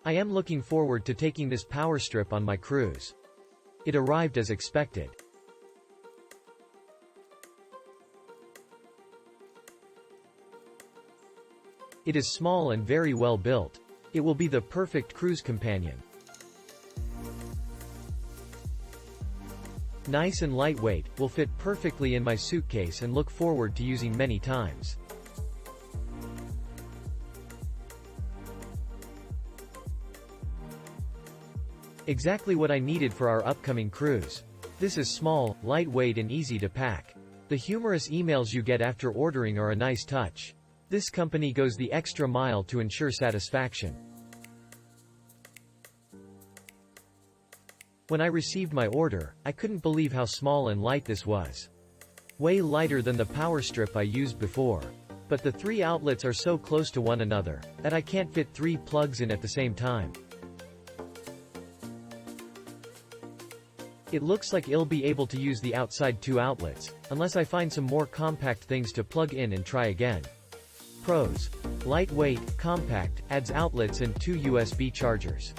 I am looking forward to taking this power strip on my cruise. It arrived as expected. It is small and very well built. It will be the perfect cruise companion. Nice and lightweight, will fit perfectly in my suitcase and look forward to using many times. Exactly what I needed for our upcoming cruise. This is small, lightweight and easy to pack. The humorous emails you get after ordering are a nice touch. This company goes the extra mile to ensure satisfaction. When I received my order, I couldn't believe how small and light this was. Way lighter than the power strip I used before. But the 3 outlets are so close to one another, that I can't fit 3 plugs in at the same time. It looks like I'll be able to use the outside 2 outlets, unless I find some more compact things to plug in and try again. Pros. Lightweight, compact, adds outlets and 2 USB chargers.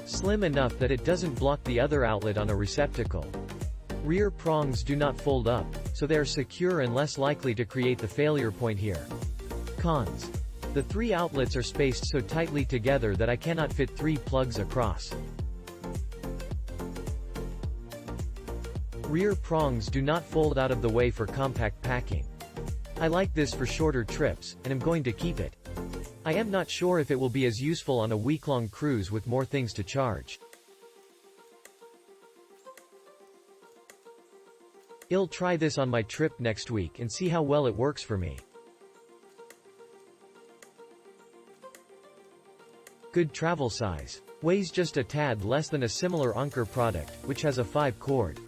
Slim enough that it doesn't block the other outlet on a receptacle. Rear prongs do not fold up, so they are secure and less likely to create the failure point here. Cons. The 3 outlets are spaced so tightly together that I cannot fit 3 plugs across. Rear prongs do not fold out of the way for compact packing. I like this for shorter trips, and am going to keep it. I am not sure if it will be as useful on a week-long cruise with more things to charge. I'll try this on my trip next week and see how well it works for me. Good travel size. Weighs just a tad less than a similar Anker product, which has a 5-cord.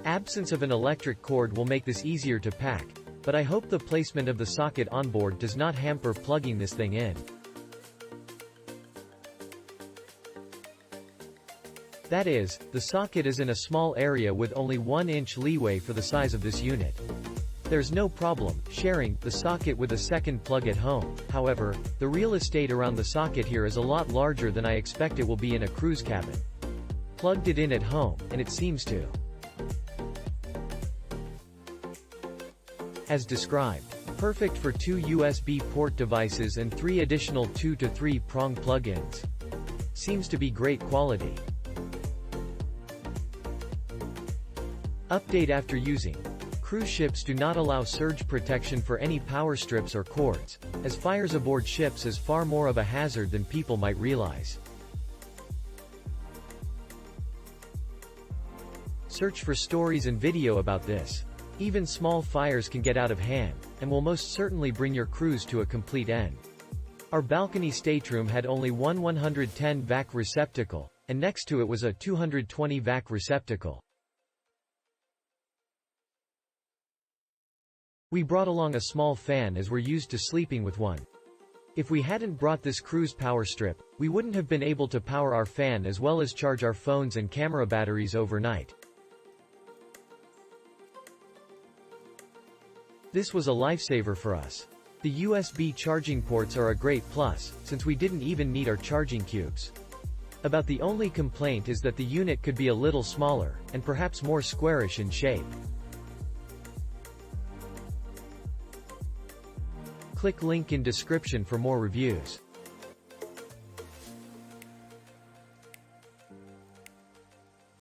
Absence of an electric cord will make this easier to pack, but I hope the placement of the socket onboard does not hamper plugging this thing in. That is, the socket is in a small area with only 1-inch leeway for the size of this unit. There's no problem sharing the socket with a second plug at home. However, the real estate around the socket here is a lot larger than I expect it will be in a cruise cabin. Plugged it in at home, and it seems to. As described. Perfect for 2 USB port devices and 3 additional 2 to 3 prong plug-ins. Seems to be great quality. Update after using. Cruise ships do not allow surge protection for any power strips or cords, as fires aboard ships is far more of a hazard than people might realize. Search for stories and video about this. Even small fires can get out of hand, and will most certainly bring your cruise to a complete end. Our balcony stateroom had only one 110 vac receptacle, and next to it was a 220 vac receptacle. We brought along a small fan as we're used to sleeping with one. If we hadn't brought this cruise power strip, we wouldn't have been able to power our fan as well as charge our phones and camera batteries overnight. This was a lifesaver for us. The USB charging ports are a great plus, since we didn't even need our charging cubes. About the only complaint is that the unit could be a little smaller, and perhaps more squarish in shape. Click link in description for more reviews.